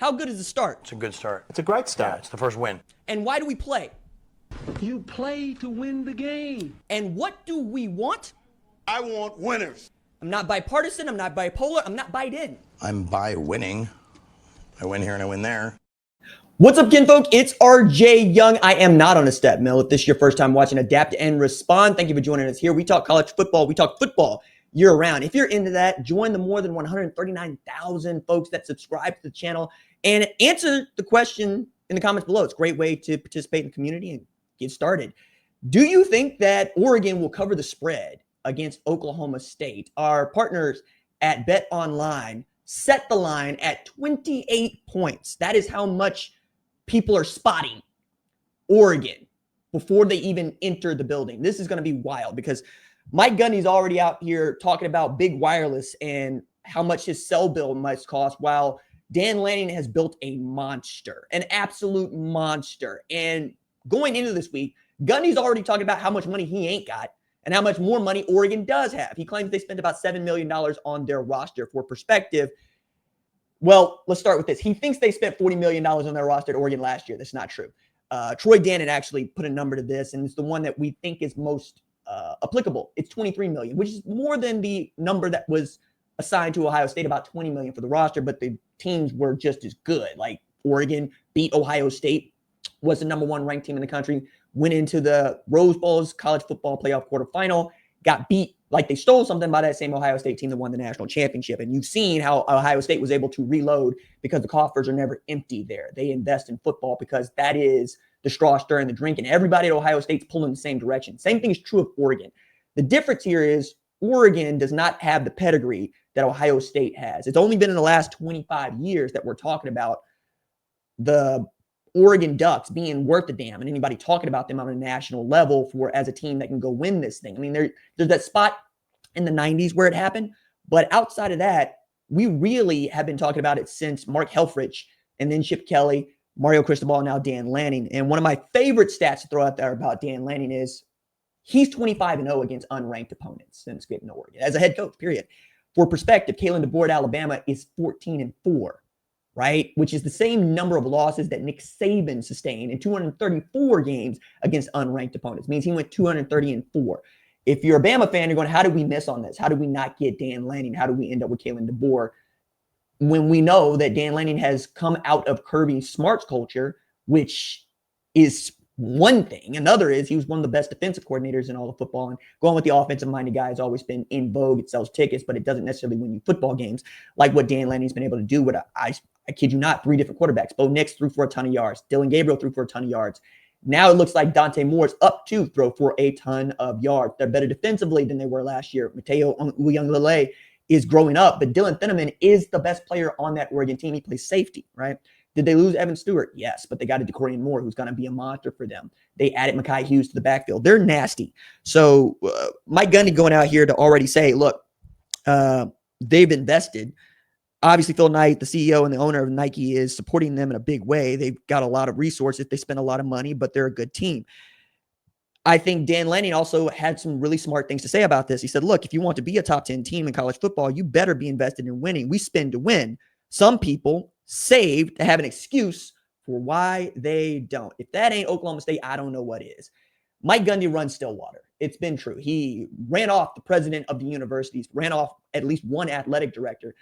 How good is the start? It's a good start. It's a great start. Yeah, it's the first win. And why do we play? You play to win the game. And what do we want? I want winners. I'm not bipartisan. I'm not bipolar. I'm not Biden. I'm by winning. I win here and I win there. What's up, kinfolk? It's RJ Young. I am not on a step mill. If this is your first time watching Adapt and Respond, thank you for joining us here. We talk college football. We talk football year-round. If you're into that, join the more than 139,000 folks that subscribe to the channel and answer the question in the comments below. It's a great way to participate in the community and get started. Do you think that Oregon will cover the spread against Oklahoma State? Our partners at Bet Online set the line at 28 points. That is how much people are spotting Oregon before they even enter the building. This is going to be wild because Mike Gundy's already out here talking about big wireless and how much his cell bill must cost, while Dan Lanning has built a monster, an absolute monster. And going into this week, Gundy's already talking about how much money he ain't got and how much more money Oregon does have. He claims they spent about $7 million on their roster. For perspective, well, let's start with this. He thinks they spent $40 million on their roster at Oregon last year. That's not true. Troy Dannon actually put a number to this, and it's the one that we think is most applicable. It's $23 million, which is more than the number that was assigned to Ohio State, about $20 million for the roster, but the teams were just as good. Like Oregon beat Ohio State, was the number one ranked team in the country, went into the Rose Bowl's college football playoff quarterfinal, got beat like they stole something by that same Ohio State team that won the national championship. And you've seen how Ohio State was able to reload because the coffers are never empty there. They invest in football because that is the straw stirring the drink, and everybody at Ohio State's pulling in the same direction. Same thing is true of Oregon. The difference here is Oregon does not have the pedigree that Ohio State has. It's only been in the last 25 years that we're talking about the Oregon Ducks being worth a damn and anybody talking about them on a national level for as a team that can go win this thing. I mean, there's that spot in the 90s where it happened, but outside of that, we really have been talking about it since Mark Helfrich and then Chip Kelly, Mario Cristobal, and now Dan Lanning. And one of my favorite stats to throw out there about Dan Lanning is he's 25-0 against unranked opponents since getting to Oregon as a head coach, period. For perspective, Kalen DeBoer at Alabama is 14-4. Right? Which is the same number of losses that Nick Saban sustained in 234 games against unranked opponents. It means he went 230-4. If you're a Bama fan, you're going, how did we miss on this? How did we not get Dan Lanning? How did we end up with Kalen DeBoer? When we know that Dan Lanning has come out of Kirby Smart's culture, which is one thing. Another is he was one of the best defensive coordinators in all of football. And going with the offensive-minded guy has always been in vogue. It sells tickets, but it doesn't necessarily win you football games like what Dan Lanning's been able to do with I kid you not, 3 different quarterbacks. Bo Nix threw for a ton of yards. Dylan Gabriel threw for a ton of yards. Now it looks like Dante Moore's up to throw for a ton of yards. They're better defensively than they were last year. Mateo Uyunglele is growing up, but Dylan Thieneman is the best player on that Oregon team. He plays safety, right? Did they lose Evan Stewart? Yes, but they got a DeCorian Moore who's going to be a monster for them. They added Mekhi Hughes to the backfield. They're nasty. So Mike Gundy going out here to already say, look, they've invested. Obviously, Phil Knight, the CEO and the owner of Nike, is supporting them in a big way. They've got a lot of resources. They spend a lot of money, but they're a good team. I think Dan Lanning also had some really smart things to say about this. He said, look, if you want to be a top 10 team in college football, you better be invested in winning. We spend to win. Some people save to have an excuse for why they don't. If that ain't Oklahoma State, I don't know what is. Mike Gundy runs Stillwater. It's been true. He ran off the president of the universities, ran off at least one athletic director.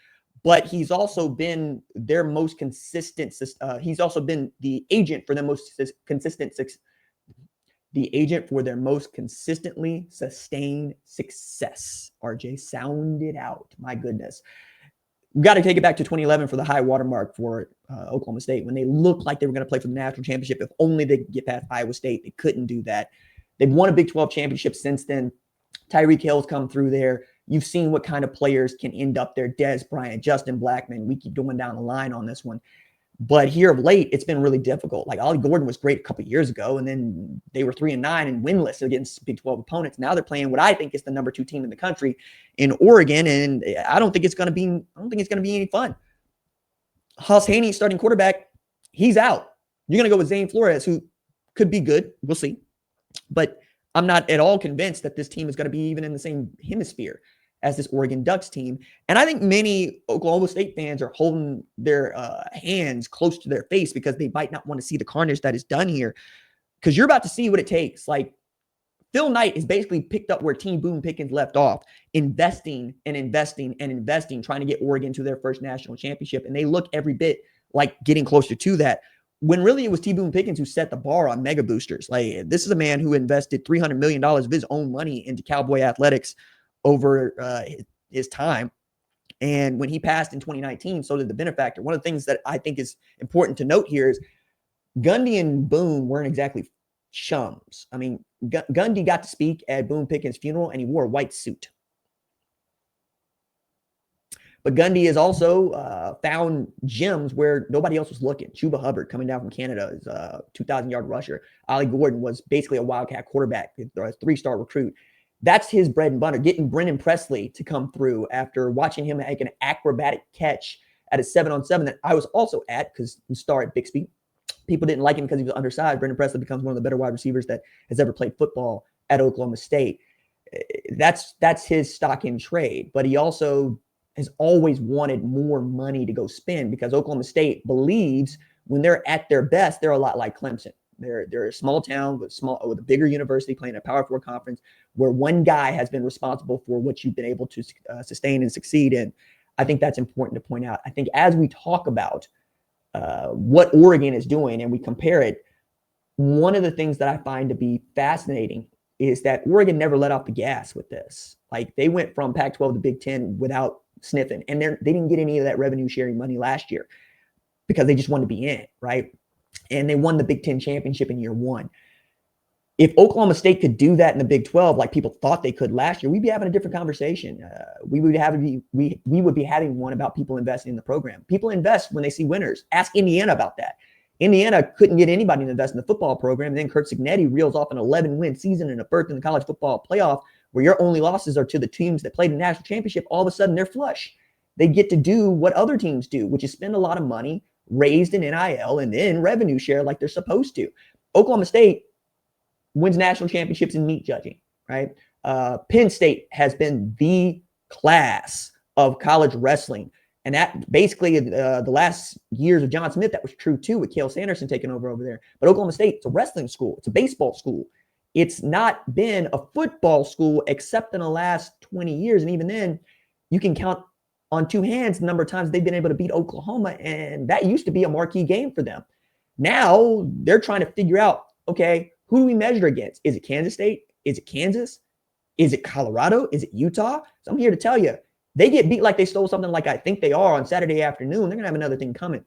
But he's also been their most consistent. He's also been the agent for their most consistent, the agent for their most consistently sustained success. RJ, sound it out. My goodness, we got to take it back to 2011 for the high watermark for Oklahoma State when they looked like they were going to play for the national championship. If only they could get past Iowa State, they couldn't do that. They've won a Big 12 championship since then. Tyreek Hill's come through there. You've seen what kind of players can end up there. Dez Bryant, Justin Blackman. We keep going down the line on this one. But here of late, it's been really difficult. Like Ollie Gordon was great a couple of years ago, and then they were 3-9 and winless against Big 12 opponents. Now they're playing what I think is the number 2 team in the country in Oregon, and I don't think it's going to be any fun. Haas Haney, starting quarterback, he's out. You're going to go with Zane Flores, who could be good. We'll see. But I'm not at all convinced that this team is going to be even in the same hemisphere as this Oregon Ducks team. And I think many Oklahoma State fans are holding their hands close to their face because they might not want to see the carnage that is done here, because you're about to see what it takes. Like, Phil Knight has basically picked up where Team Boone Pickens left off, investing and investing and investing, trying to get Oregon to their first national championship. And they look every bit like getting closer to that, when really it was T. Boone Pickens who set the bar on mega boosters. Like, this is a man who invested $300 million of his own money into Cowboy athletics over his time. And when he passed in 2019, so did the benefactor. One of the things that I think is important to note here is Gundy and Boone weren't exactly chums. I mean, Gundy got to speak at Boone Pickens' funeral, and he wore a white suit. But Gundy has also found gems where nobody else was looking. Chuba Hubbard, coming down from Canada, is a 2,000-yard rusher. Ollie Gordon was basically a Wildcat quarterback, a 3-star recruit. That's his bread and butter, getting Brennan Presley to come through after watching him make an acrobatic catch at a 7-on-7 that I was also at, because he starred at Bixby. People didn't like him because he was undersized. Brennan Presley becomes one of the better wide receivers that has ever played football at Oklahoma State. That's his stock in trade. But he also has always wanted more money to go spend, because Oklahoma State believes when they're at their best, they're a lot like Clemson. They're a small town with a bigger university playing a Power 4 conference where one guy has been responsible for what you've been able to sustain and succeed in. I think that's important to point out. I think as we talk about what Oregon is doing and we compare it, one of the things that I find to be fascinating is that Oregon never let off the gas with this. Like, they went from Pac-12 to Big Ten without sniffing, and they didn't get any of that revenue sharing money last year because they just wanted to be in, right? And they won the Big Ten championship in year one. If Oklahoma State could do that in the Big 12, like people thought they could last year, we'd be having a different conversation. We would be having one about people investing in the program. People invest when they see winners. Ask Indiana about that. Indiana couldn't get anybody to invest in the football program. And then Kurt Cignetti reels off an 11-win season and a berth in the college football playoff, where your only losses are to the teams that played in the national championship. All of a sudden, they're flush. They get to do what other teams do, which is spend a lot of money raised in NIL and then revenue share like they're supposed to. Oklahoma State wins national championships in meat judging, right? Penn State has been the class of college wrestling. And that basically the last years of John Smith, that was true too, with Cale Sanderson taking over there. But Oklahoma State, it's a wrestling school. It's a baseball school. It's not been a football school except in the last 20 years. And even then, you can count on two hands the number of times they've been able to beat Oklahoma. And that used to be a marquee game for them. Now they're trying to figure out, okay, who do we measure against? Is it Kansas State? Is it Kansas? Is it Colorado? Is it Utah? So I'm here to tell you, they get beat like they stole something, like I think they are on Saturday afternoon. They're going to have another thing coming.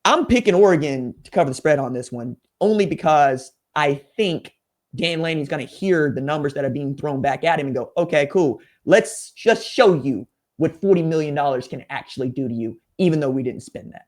I'm picking Oregon to cover the spread on this one, only because I think Dan Lanning's going to hear the numbers that are being thrown back at him and go, okay, cool. Let's just show you what $40 million can actually do to you, even though we didn't spend that.